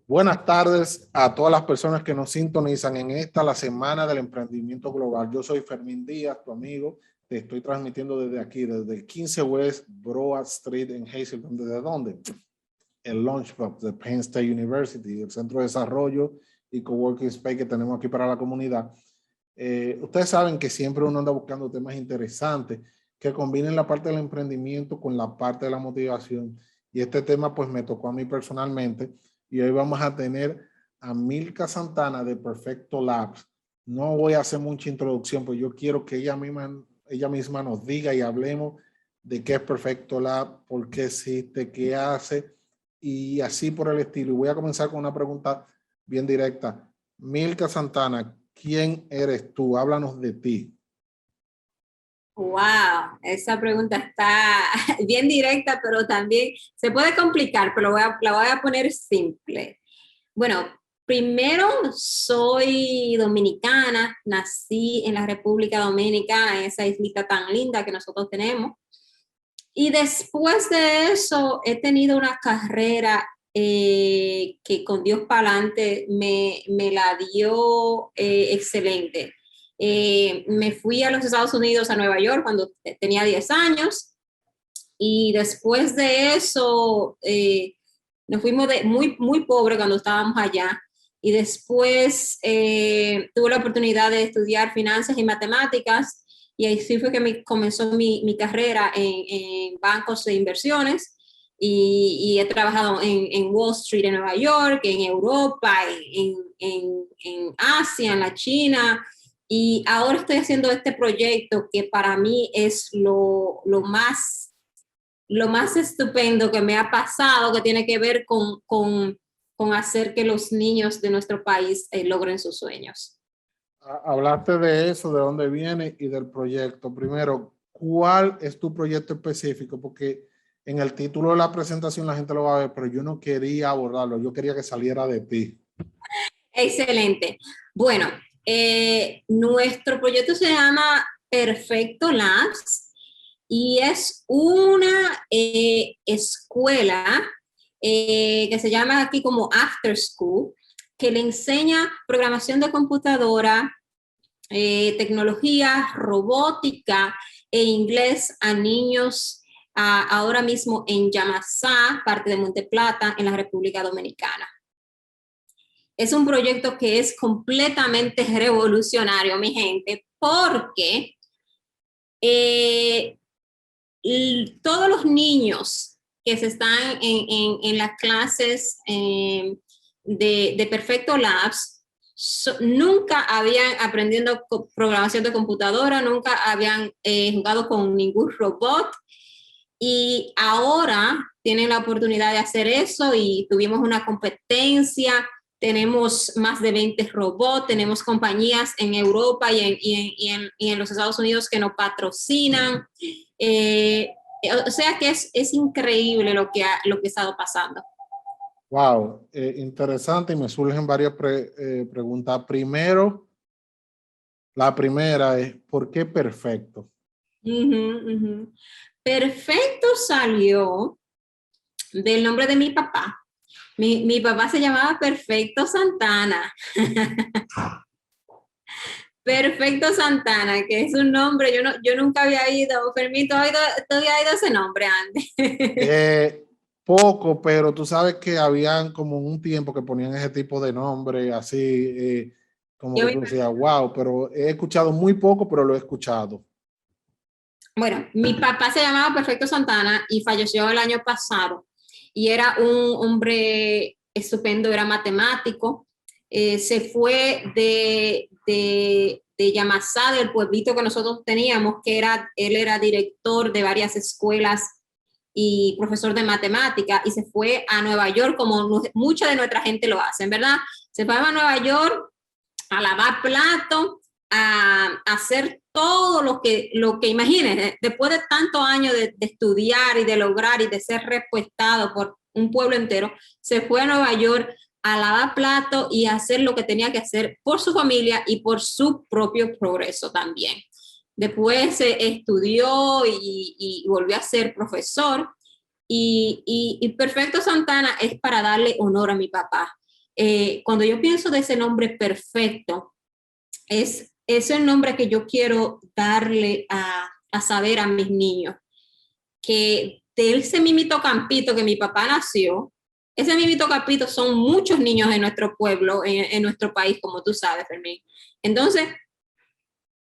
Buenas tardes a todas las personas que nos sintonizan en la Semana del Emprendimiento Global. Yo soy Fermín Díaz, tu amigo. Te estoy transmitiendo desde aquí, desde el 15 West Broad Street en Hazleton. ¿Desde dónde? El Launchpad de Penn State University, el Centro de Desarrollo y Coworking Space que tenemos aquí para la comunidad. Ustedes saben que siempre uno anda buscando temas interesantes que combinen la parte del emprendimiento con la parte de la motivación. Y este tema pues me tocó a mí personalmente. Y hoy vamos a tener a Milka Santana de Perfecto Labs. No voy a hacer mucha introducción, pues yo quiero que ella misma nos diga y hablemos de qué es Perfecto Lab, por qué existe, qué hace y así por el estilo. Y voy a comenzar con una pregunta bien directa. Milka Santana, ¿quién eres tú? Háblanos de ti. Wow, esa pregunta está bien directa, pero también se puede complicar, pero la voy a poner simple. Bueno, primero soy dominicana, nací en la República Dominicana, en esa islita tan linda que nosotros tenemos. Y después de eso he tenido una carrera que con Dios para adelante me la dio excelente. Me fui a los Estados Unidos, a Nueva York, cuando tenía 10 años. Y después de eso nos fuimos muy pobres cuando estábamos allá. Y después tuve la oportunidad de estudiar finanzas y matemáticas. Y ahí sí fue que comenzó mi carrera en bancos de inversiones. Y he trabajado en Wall Street en Nueva York, en Europa, en Asia, en la China. Y ahora estoy haciendo este proyecto que para mí es lo más estupendo que me ha pasado, que tiene que ver con hacer que los niños de nuestro país logren sus sueños. Hablaste de eso, de dónde viene y del proyecto. Primero, ¿cuál es tu proyecto específico? Porque en el título de la presentación la gente lo va a ver, pero yo no quería abordarlo, yo quería que saliera de ti. Excelente. Bueno, nuestro proyecto se llama Perfecto Labs y es una escuela que se llama aquí como After School, que le enseña programación de computadora, tecnología, robótica e inglés a niños ahora mismo en Yamasá, parte de Monte Plata, en la República Dominicana. Es un proyecto que es completamente revolucionario, mi gente, porque todos los niños que se están en las clases de Perfecto Labs nunca habían aprendiendo programación de computadora, nunca habían jugado con ningún robot y ahora tienen la oportunidad de hacer eso y tuvimos una competencia. Tenemos más de 20 robots, tenemos compañías en Europa y en los Estados Unidos que nos patrocinan. O sea que es increíble lo que ha estado pasando. Wow, interesante y me surgen varias preguntas. Primero, la primera es, ¿por qué perfecto? Perfecto salió del nombre de mi papá. Mi papá se llamaba Perfecto Santana. Perfecto Santana, que es un nombre, yo nunca había ido, Fermín, ¿tú había ido ese nombre antes? Poco, pero tú sabes que habían como un tiempo que ponían ese tipo de nombre así, como que tú decías, wow, pero he escuchado muy poco, pero lo he escuchado. Bueno, mi papá se llamaba Perfecto Santana y falleció el año pasado y era un hombre estupendo, era matemático. Se fue de Yamasá, del pueblito que nosotros teníamos, él era director de varias escuelas y profesor de matemática, y se fue a Nueva York, como mucha de nuestra gente lo hace, ¿verdad? Se fue a Nueva York a lavar platos, a hacer todo lo que imagines, después de tantos años de estudiar y de lograr y de ser respetado por un pueblo entero, se fue a Nueva York a lavar platos y a hacer lo que tenía que hacer por su familia y por su propio progreso también. Después estudió y volvió a ser profesor y Perfecto Santana es para darle honor a mi papá. cuando yo pienso de ese nombre perfecto, es el nombre que yo quiero darle a saber a mis niños, que de ese mimito campito que mi papá nació, ese mimito campito son muchos niños en nuestro pueblo, en nuestro país, como tú sabes, Fermín. Entonces,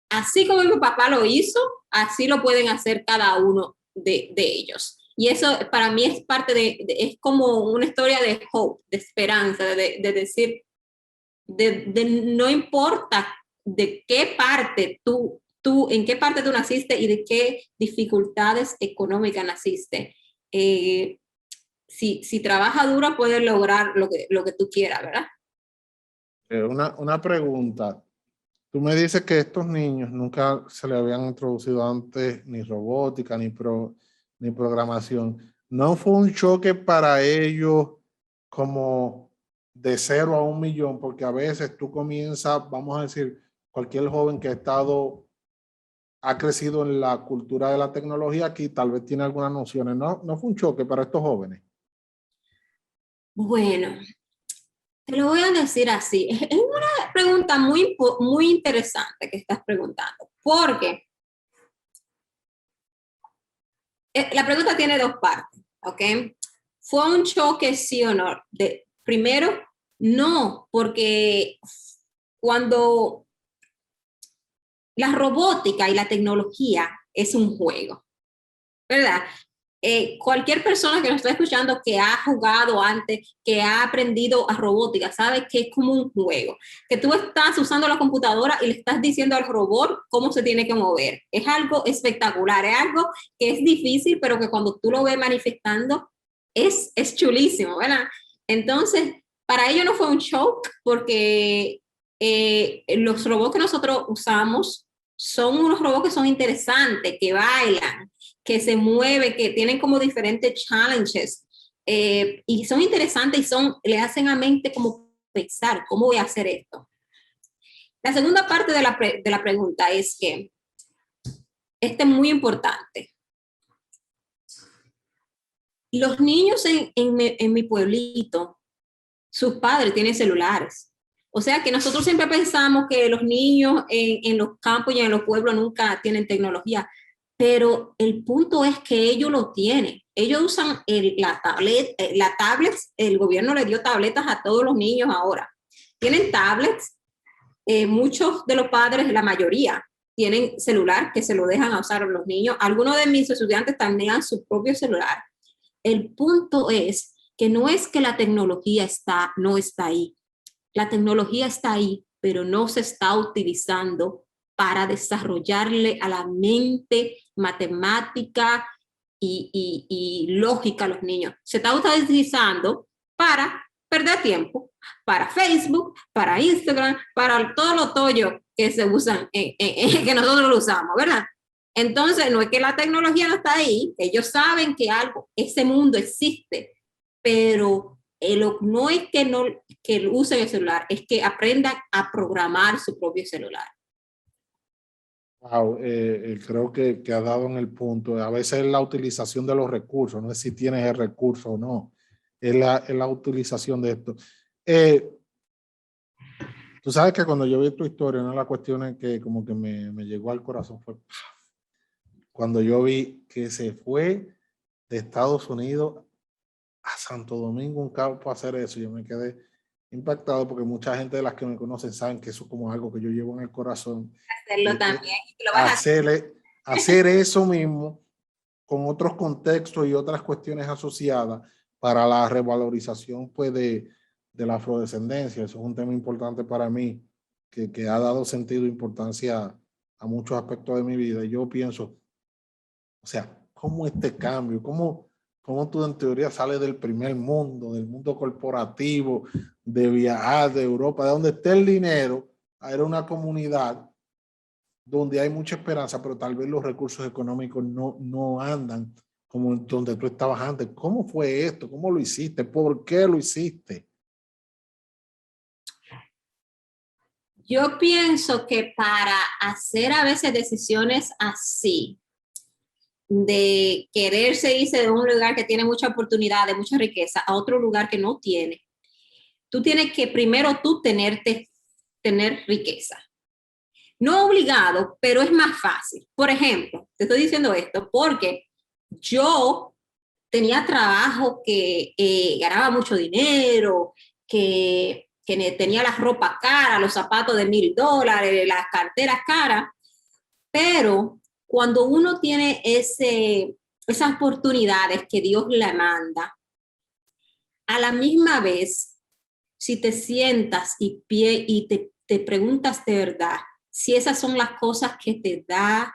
así como mi papá lo hizo, así lo pueden hacer cada uno de ellos. Y eso para mí es parte es como una historia de hope, de esperanza, de decir, no importa de qué parte en qué parte tú naciste y de qué dificultades económicas naciste. Si trabajas duro, puedes lograr lo que tú quieras, ¿verdad? Una pregunta. Tú me dices que estos niños nunca se le habían introducido antes ni robótica ni programación. ¿No fue un choque para ellos como de 0 a 1 millón? Porque a veces tú comienzas, vamos a decir, cualquier joven que ha crecido en la cultura de la tecnología aquí, tal vez tiene algunas nociones. ¿No fue un choque para estos jóvenes? Bueno, te lo voy a decir así. Es una pregunta muy interesante que estás preguntando, porque la pregunta tiene dos partes, ¿ok? ¿Fue un choque, sí o no? Primero, no, porque cuando la robótica y la tecnología es un juego, ¿verdad? Cualquier persona que nos está escuchando que ha jugado antes, que ha aprendido a robótica, sabe que es como un juego, que tú estás usando la computadora y le estás diciendo al robot cómo se tiene que mover. Es algo espectacular, es algo que es difícil, pero que cuando tú lo ves manifestando es chulísimo, ¿verdad? Entonces, para ello no fue un shock porque los robots que nosotros usamos son unos robots que son interesantes, que bailan, que se mueven, que tienen como diferentes challenges y son interesantes y le hacen a mente como pensar, ¿cómo voy a hacer esto? La segunda parte de la pregunta es que este es muy importante. Los niños en mi pueblito, sus padres tienen celulares. O sea que nosotros siempre pensamos que los niños en los campos y en los pueblos nunca tienen tecnología, pero el punto es que ellos lo tienen. Ellos usan la tablet, el gobierno le dio tabletas a todos los niños ahora. Tienen tablets, muchos de los padres, la mayoría, tienen celular que se lo dejan a usar a los niños. Algunos de mis estudiantes también han su propio celular. El punto es que no es que la tecnología no está ahí. La tecnología está ahí, pero no se está utilizando para desarrollarle a la mente matemática y lógica a los niños. Se está utilizando para perder tiempo, para Facebook, para Instagram, para todo lo toyo que se usan, que nosotros lo usamos, ¿verdad? Entonces, no es que la tecnología no está ahí, ellos saben que ese mundo existe, pero no es que usen el celular, es que aprendan a programar su propio celular. Wow, creo que ha dado en el punto. A veces es la utilización de los recursos, no es si tienes el recurso o no, es la utilización de esto. Tú sabes que cuando yo vi tu historia, una de las cuestiones que como que me llegó al corazón fue cuando yo vi que se fue de Estados Unidos a Santo Domingo, un campo, a hacer eso. Yo me quedé impactado porque mucha gente de las que me conocen saben que eso es como algo que yo llevo en el corazón. Hacerlo también. Lo vas hacer eso mismo con otros contextos y otras cuestiones asociadas para la revalorización pues, de la afrodescendencia. Eso es un tema importante para mí, que ha dado sentido e importancia a muchos aspectos de mi vida. Y yo pienso, o sea, ¿cómo este cambio? ¿Cómo tú en teoría sales del primer mundo, del mundo corporativo, de viajar de Europa, de donde esté el dinero, a ir a una comunidad donde hay mucha esperanza, pero tal vez los recursos económicos no andan como donde tú estabas antes? ¿Cómo fue esto? ¿Cómo lo hiciste? ¿Por qué lo hiciste? Yo pienso que para hacer a veces decisiones así, de quererse irse de un lugar que tiene mucha oportunidad, de mucha riqueza, a otro lugar que no tiene, tú tienes que primero tú tener riqueza. No obligado, pero es más fácil. Por ejemplo, te estoy diciendo esto porque yo tenía trabajo que ganaba mucho dinero, que tenía la ropa cara, los zapatos de $1,000, las carteras caras, pero cuando uno tiene esas oportunidades que Dios le manda, a la misma vez, si te sientas y te preguntas de verdad si esas son las cosas que te da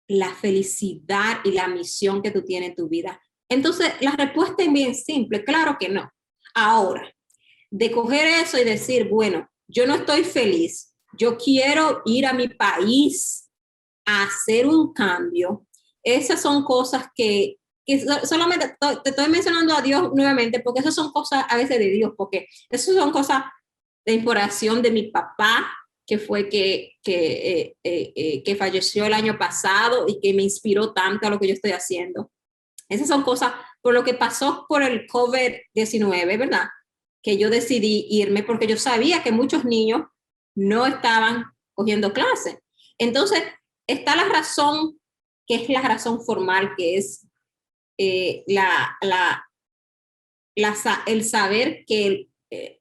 la felicidad y la misión que tú tienes en tu vida. Entonces, la respuesta es bien simple, claro que no. Ahora, de coger eso y decir, bueno, yo no estoy feliz, yo quiero ir a mi país a hacer un cambio. Esas son cosas que solamente te estoy mencionando a Dios nuevamente, porque esas son cosas a veces de Dios, porque esas son cosas de inspiración de mi papá, que fue que falleció el año pasado y que me inspiró tanto a lo que yo estoy haciendo. Esas son cosas por lo que pasó por el COVID-19, ¿verdad? Que yo decidí irme porque yo sabía que muchos niños no estaban cogiendo clases. Entonces, está la razón, que es la razón formal, que es el saber que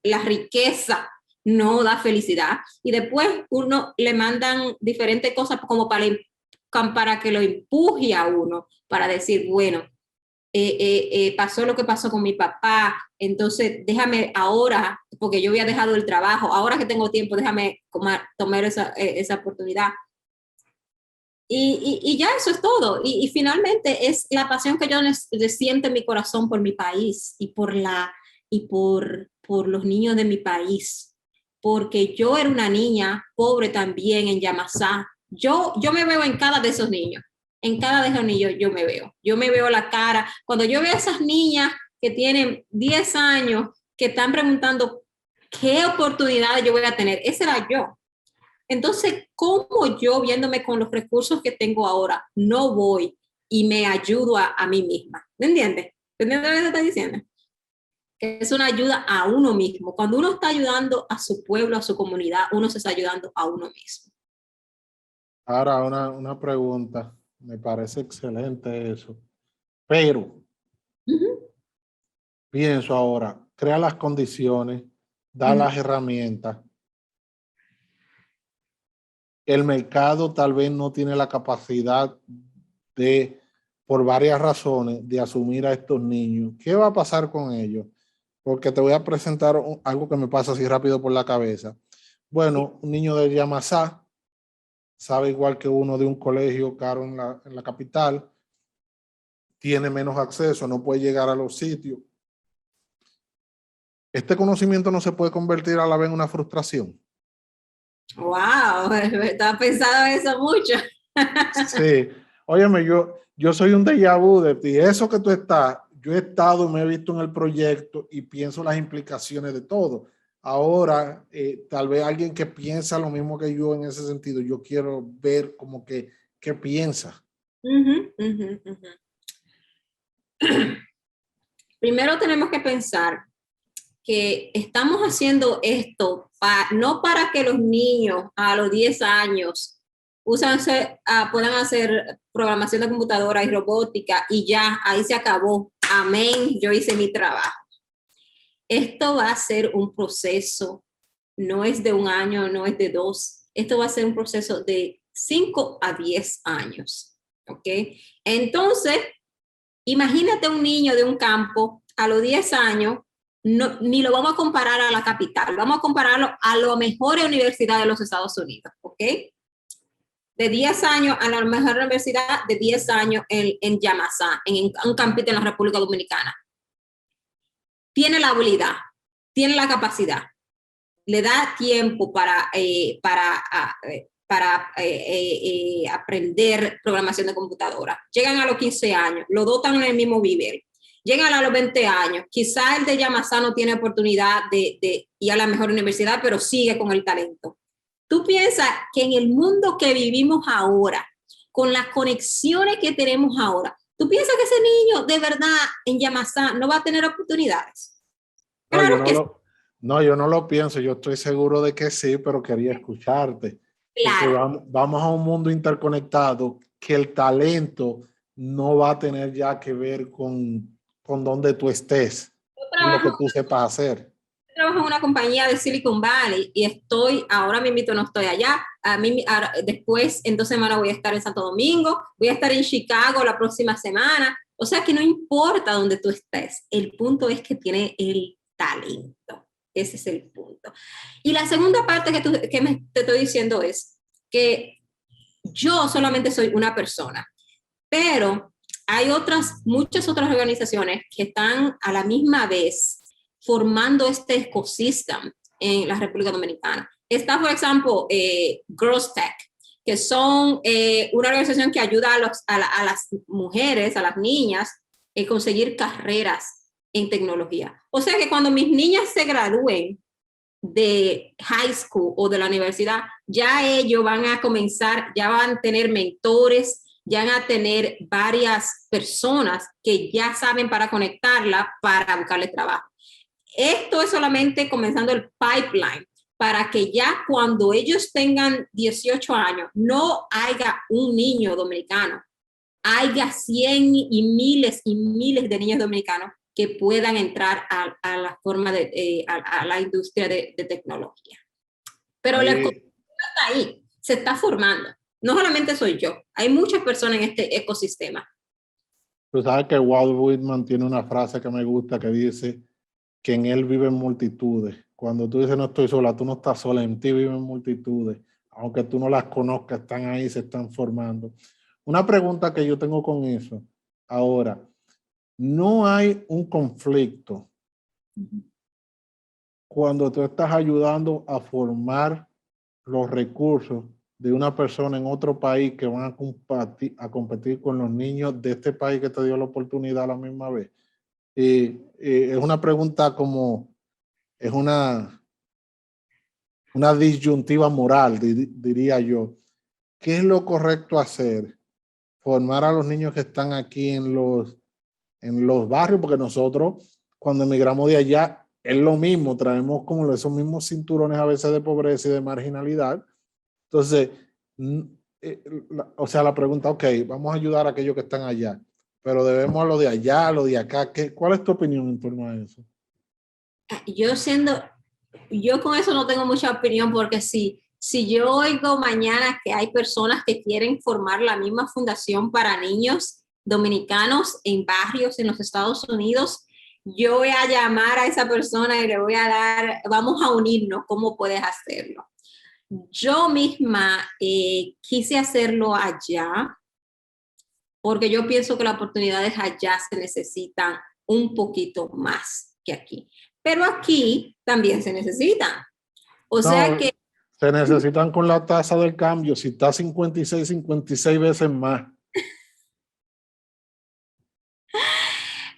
la riqueza no da felicidad, y después uno le mandan diferentes cosas como para que lo empuje a uno, para decir, bueno, pasó lo que pasó con mi papá, entonces déjame ahora, porque yo había dejado el trabajo, ahora que tengo tiempo, déjame tomar esa oportunidad. Y ya eso es todo. Y finalmente es la pasión que yo siento en mi corazón por mi país y por los niños de mi país. Porque yo era una niña pobre también en Yamasá. Yo me veo en cada de esos niños. En cada de esos niños yo me veo. Yo me veo la cara. Cuando yo veo a esas niñas que tienen 10 años, que están preguntando qué oportunidades yo voy a tener, ese era yo. Entonces, ¿cómo yo, viéndome con los recursos que tengo ahora, no voy y me ayudo a mí misma? ¿Me entiendes? ¿Entiendes lo que te estoy diciendo? Que es una ayuda a uno mismo. Cuando uno está ayudando a su pueblo, a su comunidad, uno se está ayudando a uno mismo. Ahora, una pregunta. Me parece excelente eso. Pero, pienso ahora, crea las condiciones, da las herramientas. El mercado tal vez no tiene la capacidad de, por varias razones, de asumir a estos niños. ¿Qué va a pasar con ellos? Porque te voy a presentar algo que me pasa así rápido por la cabeza. Bueno, un niño de Yamasá sabe igual que uno de un colegio caro en la capital, tiene menos acceso, no puede llegar a los sitios. Este conocimiento no se puede convertir a la vez en una frustración. Wow, estaba pensando eso mucho. Sí, óyeme, yo soy un déjà vu de ti. Eso que tú estás, yo he estado, me he visto en el proyecto y pienso las implicaciones de todo. Ahora, tal vez alguien que piensa lo mismo que yo en ese sentido, yo quiero ver como que, ¿qué piensa? Primero tenemos que pensar que estamos haciendo esto no para que los niños a los 10 años puedan hacer programación de computadora y robótica y ya, ahí se acabó. Amén, yo hice mi trabajo. Esto va a ser un proceso, no es de un año, no es de 2. Esto va a ser un proceso de 5 a 10 años. ¿Ok? Entonces, imagínate un niño de un campo a los 10 años. No, ni lo vamos a comparar a la capital, vamos a compararlo a la mejor universidad de los Estados Unidos, ¿ok? De 10 años a la mejor universidad, de 10 años en Yamasá, en un campito en la República Dominicana. Tiene la habilidad, tiene la capacidad, le da tiempo para aprender programación de computadora. Llegan a los 15 años, lo dotan en el mismo nivel. Llegan a los 20 años, quizá el de Yamasá no tiene oportunidad de ir a la mejor universidad, pero sigue con el talento. Tú piensas que en el mundo que vivimos ahora, con las conexiones que tenemos ahora, ¿tú piensas que ese niño de verdad en Yamasá no va a tener oportunidades? No, Claro que sí. No, yo no lo pienso, yo estoy seguro de que sí, pero quería escucharte, porque Claro. vamos a un mundo interconectado que el talento no va a tener ya que ver con dónde tú estés Yo y lo que trabajo tú sepas hacer. trabajo en una compañía de Silicon Valley y estoy, ahora mismo no estoy allá, después en 2 semanas voy a estar en Santo Domingo, voy a estar en Chicago la próxima semana, o sea que no importa dónde tú estés, el punto es que tiene el talento, ese es el punto. Y la segunda parte te estoy diciendo es que yo solamente soy una persona, pero hay muchas otras organizaciones que están a la misma vez formando este ecosistema en la República Dominicana. Está, por ejemplo, Girls Tech, que son una organización que ayuda a las mujeres, a las niñas, a conseguir carreras en tecnología. O sea que cuando mis niñas se gradúen de high school o de la universidad, ya ellos van a comenzar, ya van a tener mentores, ya van a tener varias personas que ya saben para conectarla para buscarle trabajo. Esto es solamente comenzando el pipeline para que ya cuando ellos tengan 18 años no haya un niño dominicano, haya 100 y miles de niños dominicanos que puedan entrar a la forma a la industria de tecnología. Pero la economía Ahí, está ahí, se está formando. No solamente soy yo, hay muchas personas en este ecosistema. tú sabes que Walt Whitman tiene una frase que me gusta que dice que en él viven multitudes. Cuando tú dices no estoy sola, tú no estás sola, en ti viven multitudes. Aunque tú no las conozcas, están ahí, se están formando. Una pregunta que yo tengo con eso. Ahora, no hay un conflicto cuando tú estás ayudando a formar los recursos de una persona en otro país que van a competir con los niños de este país que te dio la oportunidad a la misma vez. Y es una pregunta como, es una disyuntiva moral, diría yo. ¿Qué es lo correcto hacer? Formar a los niños que están aquí en los barrios, porque nosotros cuando emigramos de allá es lo mismo, traemos como esos mismos cinturones a veces de pobreza y de marginalidad. Entonces, o sea, la pregunta, ok, vamos a ayudar a aquellos que están allá, pero debemos a lo de allá, a lo de acá. ¿Cuál es tu opinión en torno a eso? Yo siendo, yo con eso no tengo mucha opinión porque si yo oigo mañana que hay personas que quieren formar la misma fundación para niños dominicanos en barrios en los Estados Unidos, yo voy a llamar a esa persona y le voy a dar, vamos a unirnos, ¿cómo puedes hacerlo? Yo misma quise hacerlo allá porque yo pienso que las oportunidades allá se necesitan un poquito más que aquí. Pero aquí también se necesitan. O sea No, que, se necesitan con la tasa del cambio, si está 56 veces más.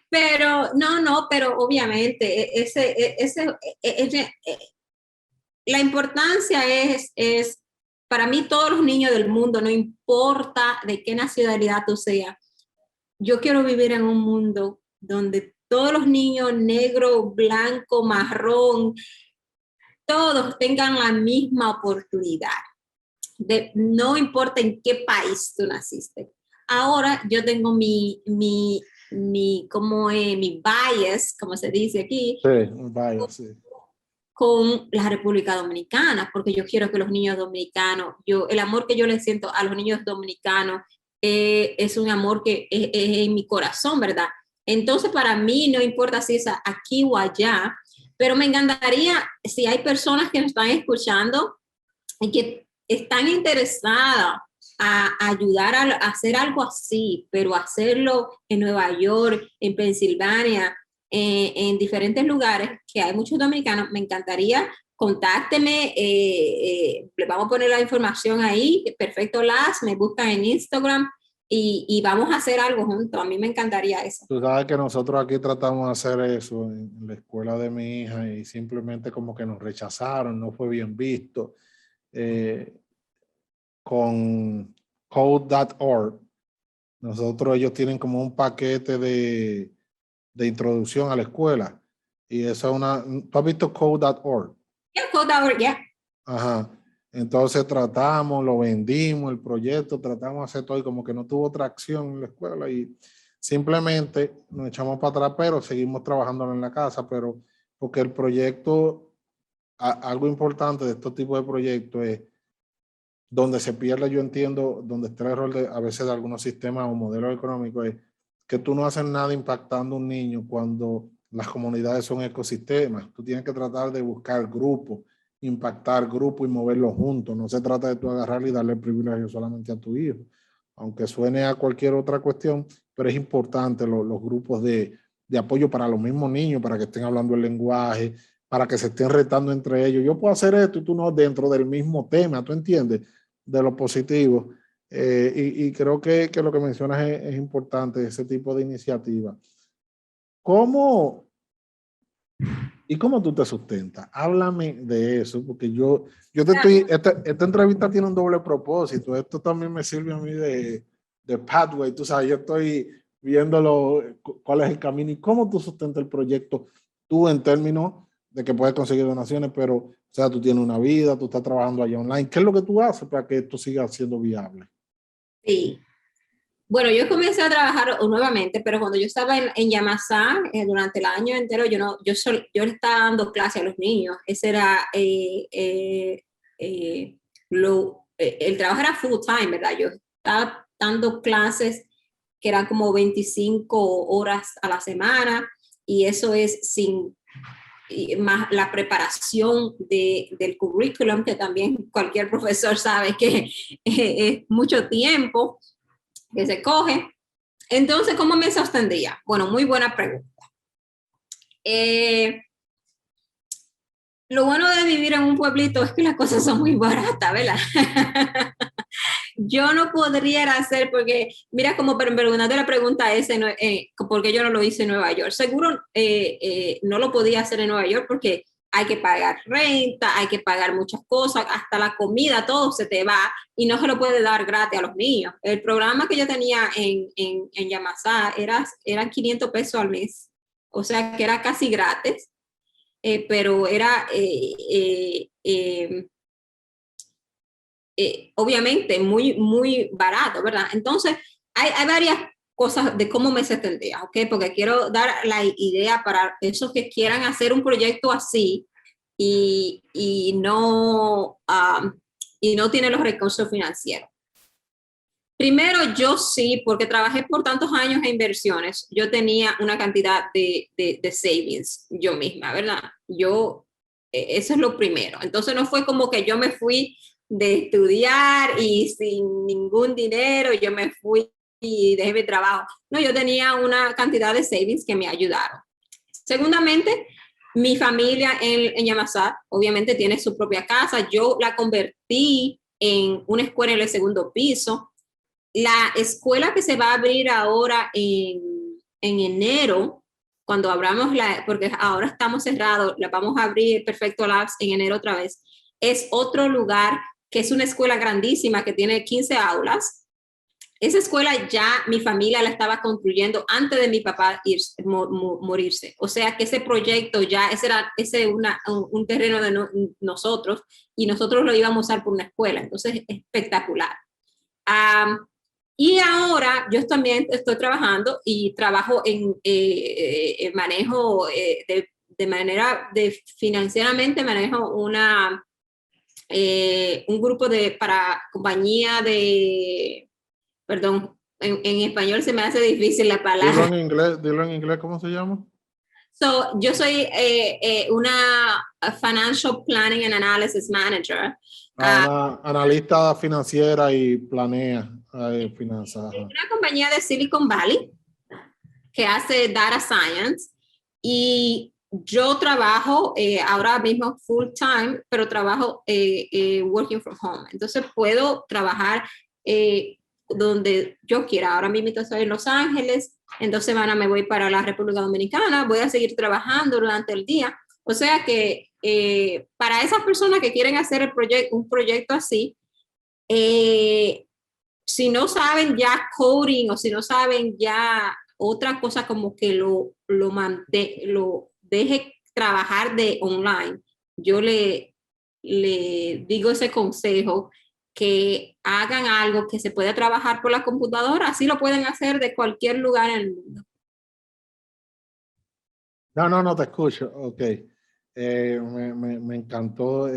pero no, pero obviamente la importancia para mí todos los niños del mundo, no importa de qué nacionalidad tú seas, yo quiero vivir en un mundo donde todos los niños negro, blanco, marrón, todos tengan la misma oportunidad. No importa en qué país tú naciste. Ahora yo tengo mi bias, como se dice aquí, Sí, vaya, sí. con la República Dominicana, porque yo quiero que los niños dominicanos, el amor que yo le siento a los niños dominicanos es un amor que es en mi corazón, ¿verdad? Entonces, para mí no importa si es aquí o allá, pero me encantaría, si hay personas que nos están escuchando y que están interesadas a ayudar a hacer algo así, pero hacerlo en Nueva York, en Pensilvania, en diferentes lugares, que hay muchos dominicanos, me encantaría, contácteme, le vamos a poner la información ahí, Perfecto Las, me buscan en Instagram y vamos a hacer algo juntos, a mí me encantaría eso. Tú sabes que nosotros aquí tratamos de hacer eso en la escuela de mi hija y simplemente como que nos rechazaron, no fue bien visto. Eh, con code.org, ellos tienen como un paquete de introducción a la escuela Y eso es ¿tú has visto code.org? Yeah, code.org, yeah. Ajá. Entonces tratamos, lo vendimos, el proyecto, tratamos de hacer todo y como que no tuvo tracción en la escuela y simplemente nos echamos para atrás, pero seguimos trabajando en la casa, pero porque el proyecto, algo importante de estos tipos de proyectos es donde se pierde, yo entiendo, donde está el error a veces de algunos sistemas o modelos económicos, es que tú no haces nada impactando a un niño cuando las comunidades son ecosistemas. Tú tienes que tratar de buscar grupos, impactar grupos y moverlos juntos. No se trata de tú agarrar y darle el privilegio solamente a tu hijo, aunque suene a cualquier otra cuestión, pero es importante los grupos de apoyo para los mismos niños, para que estén hablando el lenguaje, para que se estén retando entre ellos. Yo puedo hacer esto y tú no, dentro del mismo tema, ¿tú entiendes? De lo positivo. Y creo que lo que mencionas es importante, ese tipo de iniciativa. ¿Cómo tú te sustentas? Háblame de eso, porque esta entrevista tiene un doble propósito. Esto también me sirve a mí de pathway. Tú sabes, yo estoy viéndolo, cuál es el camino y cómo tú sustentas el proyecto, tú en términos de que puedes conseguir donaciones, pero, o sea, tú tienes una vida, tú estás trabajando allá online. ¿Qué es lo que tú haces para que esto siga siendo viable? Sí. Bueno, yo comencé a trabajar nuevamente, pero cuando yo estaba en Yamasá, durante el año entero, yo le estaba dando clase a los niños. Ese era, el trabajo era full time, ¿verdad? Yo estaba dando clases que eran como 25 horas a la semana, y eso es sin más la preparación del currículum, que también cualquier profesor sabe que es mucho tiempo que se coge. Entonces, ¿cómo me sostendría? Bueno, muy buena pregunta. Lo bueno de vivir en un pueblito es que las cosas son muy baratas, ¿verdad? Yo no podría hacer, porque, mira, como preguntando la pregunta esa, porque yo no lo hice en Nueva York. Seguro no lo podía hacer en Nueva York porque hay que pagar renta, hay que pagar muchas cosas, hasta la comida, todo se te va y no se lo puede dar gratis a los niños. El programa que yo tenía en Yamasá eran 500 pesos al mes, o sea que era casi gratis, pero era obviamente muy, muy barato, ¿verdad? Entonces, hay varias cosas de cómo me sentía, ¿ok? Porque quiero dar la idea para esos que quieran hacer un proyecto así y no tienen los recursos financieros. Primero, yo sí, porque trabajé por tantos años en inversiones, yo tenía una cantidad de savings yo misma, ¿verdad? Eso es lo primero. Entonces no fue como que yo me fui de estudiar y sin ningún dinero, yo me fui y dejé mi trabajo. No, yo tenía una cantidad de savings que me ayudaron. Segundamente, mi familia en Yamasá obviamente tiene su propia casa. Yo la convertí en una escuela en el segundo piso. La escuela que se va a abrir ahora en enero, cuando abramos porque ahora estamos cerrados, la vamos a abrir Perfecto Labs en enero otra vez, es otro lugar que es una escuela grandísima que tiene 15 aulas. Esa escuela ya mi familia la estaba construyendo antes de mi papá morirse. O sea que ese proyecto ya, ese era un terreno de nosotros y nosotros lo íbamos a usar por una escuela. Entonces, espectacular. Y ahora yo también estoy trabajando y trabajo en manejo de manera financieramente manejo un grupo para compañía perdón, en español se me hace difícil la palabra. Dilo en inglés, ¿cómo se llama? Yo soy una Financial Planning and Analysis Manager. Una analista financiera y planea finanzas. Una compañía de Silicon Valley que hace data science y yo trabajo ahora mismo full time, pero trabajo working from home. Entonces puedo trabajar donde yo quiera. Ahora mismo estoy en Los Ángeles, en 2 semanas me voy para la República Dominicana, voy a seguir trabajando durante el día. O sea que para esas personas que quieren hacer un proyecto así, si no saben ya coding o si no saben ya otra cosa como que lo deje trabajar de online, yo le digo ese consejo, que hagan algo que se pueda trabajar por la computadora, así lo pueden hacer de cualquier lugar en el mundo. No, te escucho. Ok. Me encantó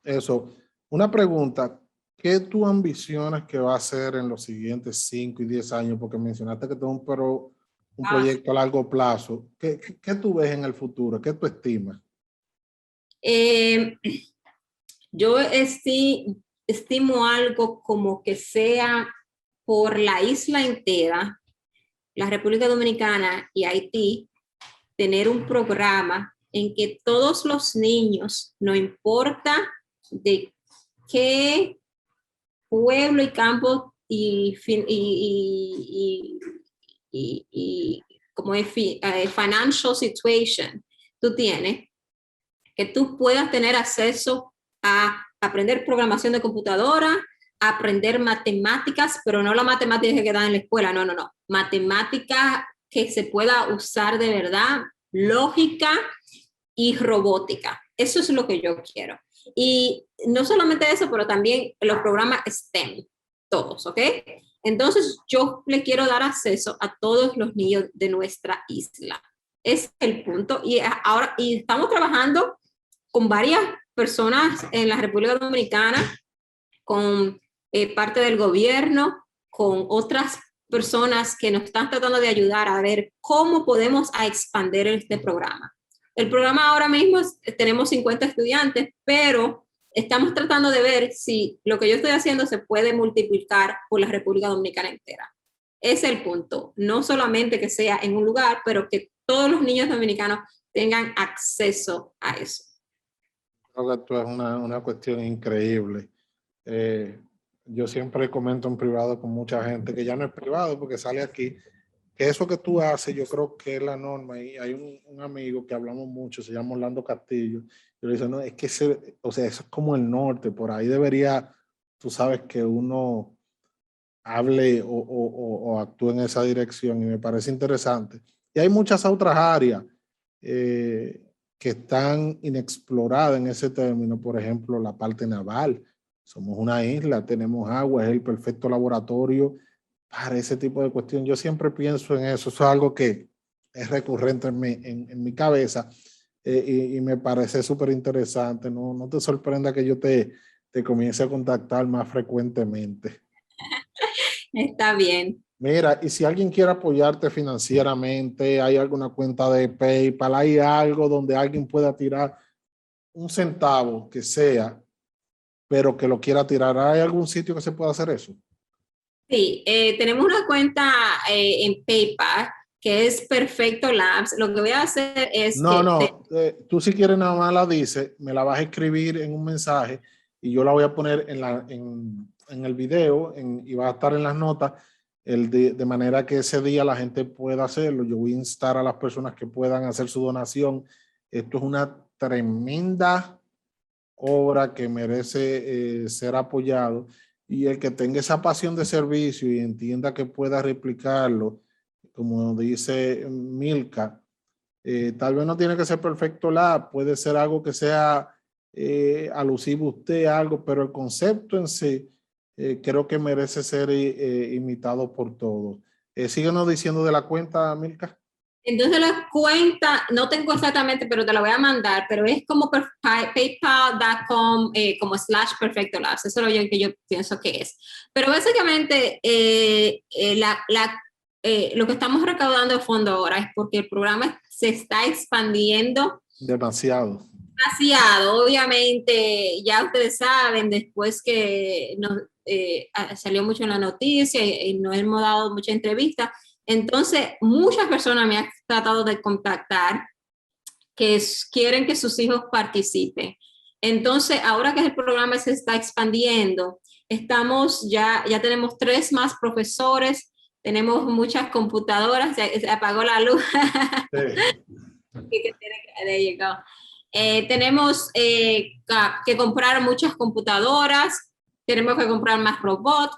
eso. Una pregunta. ¿Qué tú ambicionas que va a hacer en los siguientes 5 y 10 años? Porque mencionaste que tengo un proyecto a largo plazo. ¿Qué tú ves en el futuro? ¿Qué tú estimas? Yo estimo algo como que sea por la isla entera, la República Dominicana y Haití, tener un programa en que todos los niños, no importa de qué pueblo y campo y como es financial situation tú tienes, que tú puedas tener acceso a aprender programación de computadora, a aprender matemáticas, pero no la matemática que dan en la escuela, no, matemática que se pueda usar de verdad, lógica y robótica. Eso es lo que yo quiero. Y no solamente eso, pero también los programas STEM, todos, ¿ok? Entonces yo le quiero dar acceso a todos los niños de nuestra isla. Es el punto. Y ahora, y estamos trabajando con varias personas en la República Dominicana, con parte del gobierno, con otras personas que nos están tratando de ayudar a ver cómo podemos expandir este programa. El programa ahora mismo tenemos 50 estudiantes, pero estamos tratando de ver si lo que yo estoy haciendo se puede multiplicar por la República Dominicana entera. Ese es el punto. No solamente que sea en un lugar, pero que todos los niños dominicanos tengan acceso a eso. Creo que esto es una cuestión increíble. Yo siempre comento en privado con mucha gente, que ya no es privado porque sale aquí, que eso que tú haces yo creo que es la norma. Y hay un amigo que hablamos mucho, se llama Orlando Castillo, y le dice, no, es que o sea, eso es como el norte, por ahí debería, tú sabes, que uno hable o actúe en esa dirección, y me parece interesante. Y hay muchas otras áreas que están inexploradas en ese término, por ejemplo, la parte naval. Somos una isla, tenemos agua, es el perfecto laboratorio para ese tipo de cuestión. Yo siempre pienso en eso, eso es algo que es recurrente en mi cabeza, y me parece súper interesante. No te sorprenda que yo te comience a contactar más frecuentemente. Está bien. Mira, y si alguien quiere apoyarte financieramente, hay alguna cuenta de PayPal, hay algo donde alguien pueda tirar un centavo que sea, pero que lo quiera tirar, ¿hay algún sitio que se pueda hacer eso? Sí, tenemos una cuenta en PayPal que es Perfecto Labs. Lo que voy a hacer es No, tú si quieres nada más la dices, me la vas a escribir en un mensaje y yo la voy a poner en el video y va a estar en las notas, de manera que ese día la gente pueda hacerlo. Yo voy a instar a las personas que puedan hacer su donación. Esto es una tremenda obra que merece ser apoyado, y el que tenga esa pasión de servicio y entienda que pueda replicarlo, como dice Milka, tal vez no tiene que ser perfecto puede ser algo que sea alusivo a usted, algo, pero el concepto en sí creo que merece ser imitado por todos. Síguenos diciendo de la cuenta, Milka. entonces la cuenta, no tengo exactamente, pero te la voy a mandar, pero es como paypal.com, como / Perfecto Labs. Eso es lo que yo pienso que es. Pero básicamente lo que estamos recaudando de fondo ahora es porque el programa se está expandiendo Demasiado. demasiado. Obviamente, ya ustedes saben, después que salió mucho en la noticia y nos hemos dado mucha entrevista, entonces muchas personas me han tratado de contactar que quieren que sus hijos participen. Entonces, ahora que el programa se está expandiendo, ya tenemos 3 más profesores, tenemos muchas computadoras, se apagó la luz. Sí. There you go. Tenemos que comprar muchas computadoras, tenemos que comprar más robots,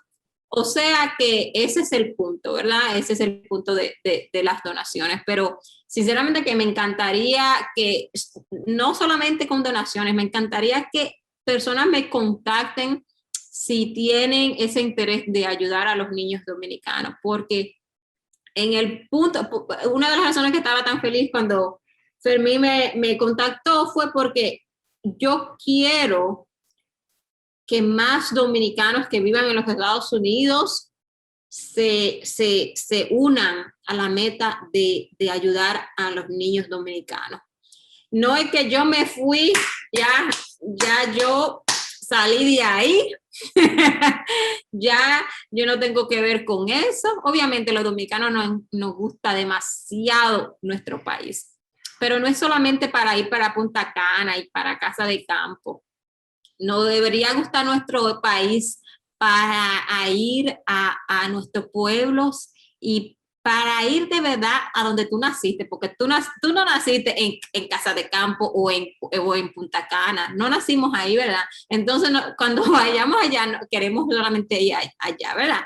o sea que ese es el punto, ¿verdad? Ese es el punto de las donaciones, pero sinceramente que me encantaría que, no solamente con donaciones, me encantaría que personas me contacten si tienen ese interés de ayudar a los niños dominicanos, porque en el punto, una de las razones que estaba tan feliz cuando Fermín me contactó fue porque yo quiero que más dominicanos que vivan en los Estados Unidos se unan a la meta de ayudar a los niños dominicanos. No es que yo me fui, ya yo salí de ahí, ya yo no tengo que ver con eso. Obviamente los dominicanos nos gusta demasiado nuestro país, pero no es solamente para ir para Punta Cana y para Casa de Campo. Nos debería gustar nuestro país para ir a nuestros pueblos y para ir de verdad a donde tú naciste, porque tú no naciste en Casa de Campo o en Punta Cana, no nacimos ahí, ¿verdad? Entonces, cuando vayamos allá, no, queremos solamente ir allá, ¿verdad?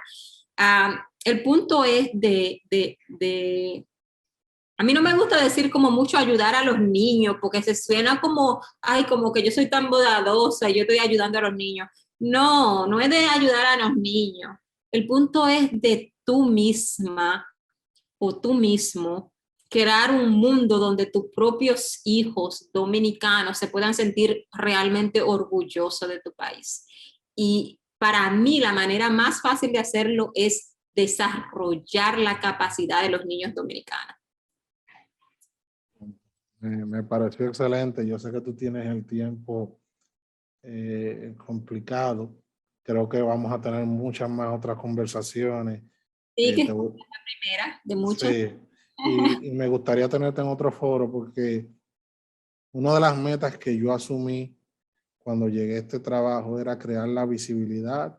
El punto es a mí no me gusta decir como mucho ayudar a los niños, porque se suena como, ay, como que yo soy tan bondadosa y yo estoy ayudando a los niños. No, no es de ayudar a los niños. El punto es de tú misma o tú mismo crear un mundo donde tus propios hijos dominicanos se puedan sentir realmente orgullosos de tu país. Y para mí la manera más fácil de hacerlo es desarrollar la capacidad de los niños dominicanos. Me pareció excelente. Yo sé que tú tienes el tiempo complicado. Creo que vamos a tener muchas más otras conversaciones. Sí, que es la primera de muchas. Sí, y me gustaría tenerte en otro foro porque una de las metas que yo asumí cuando llegué a este trabajo era crear la visibilidad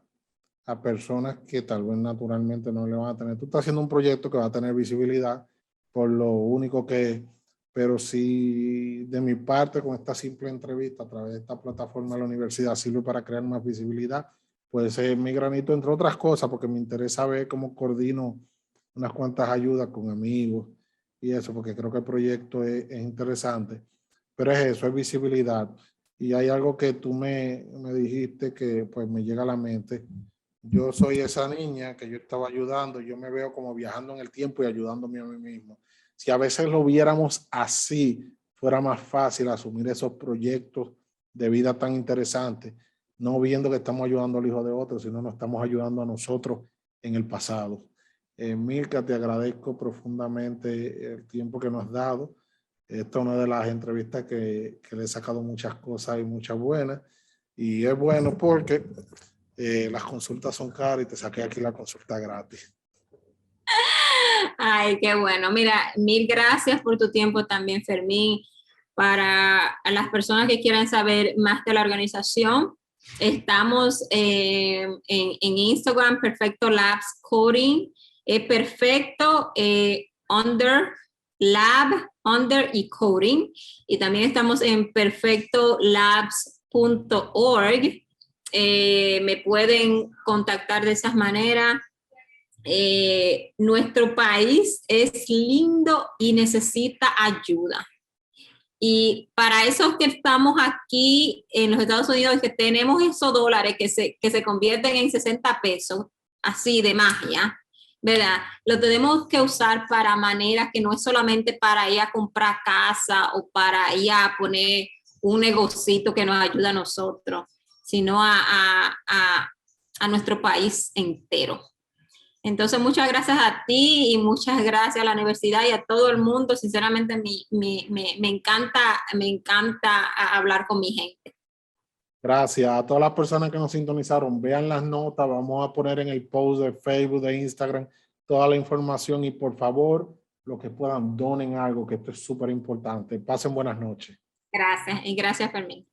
a personas que tal vez naturalmente no le van a tener. Tú estás haciendo un proyecto que va a tener visibilidad por lo único que es, pero si de mi parte con esta simple entrevista a través de esta plataforma de la universidad sirve para crear más visibilidad, pues es mi granito entre otras cosas, porque me interesa ver cómo coordino unas cuantas ayudas con amigos y eso, porque creo que el proyecto es interesante, pero es eso, es visibilidad. Y hay algo que tú me dijiste que pues me llega a la mente. Yo soy esa niña que yo estaba ayudando, yo me veo como viajando en el tiempo y ayudándome a mí mismo. Si a veces lo viéramos así, fuera más fácil asumir esos proyectos de vida tan interesantes, no viendo que estamos ayudando al hijo de otro, sino nos estamos ayudando a nosotros en el pasado. Milka, te agradezco profundamente el tiempo que nos has dado. Esta es una de las entrevistas que le he sacado muchas cosas y muchas buenas. Y es bueno porque las consultas son caras y te saqué aquí la consulta gratis. Ay, qué bueno. Mira, mil gracias por tu tiempo también, Fermín. Para las personas que quieran saber más de la organización, estamos en Instagram, Perfecto Labs Coding, perfecto under lab, under y coding. Y también estamos en perfectolabs.org. Me pueden contactar de esas maneras. Nuestro país es lindo y necesita ayuda. Y para eso que estamos aquí en los Estados Unidos, que tenemos esos dólares que se convierten en 60 pesos, así de magia, ¿verdad? Lo tenemos que usar para maneras que no es solamente para ir a comprar casa o para ir a poner un negocito que nos ayuda a nosotros, sino a nuestro país entero. Entonces, muchas gracias a ti y muchas gracias a la universidad y a todo el mundo. Sinceramente, me encanta hablar con mi gente. Gracias a todas las personas que nos sintonizaron. Vean las notas, vamos a poner en el post de Facebook, de Instagram, toda la información y por favor, los que puedan, donen algo, que esto es súper importante. Pasen buenas noches. Gracias y gracias, Fermín.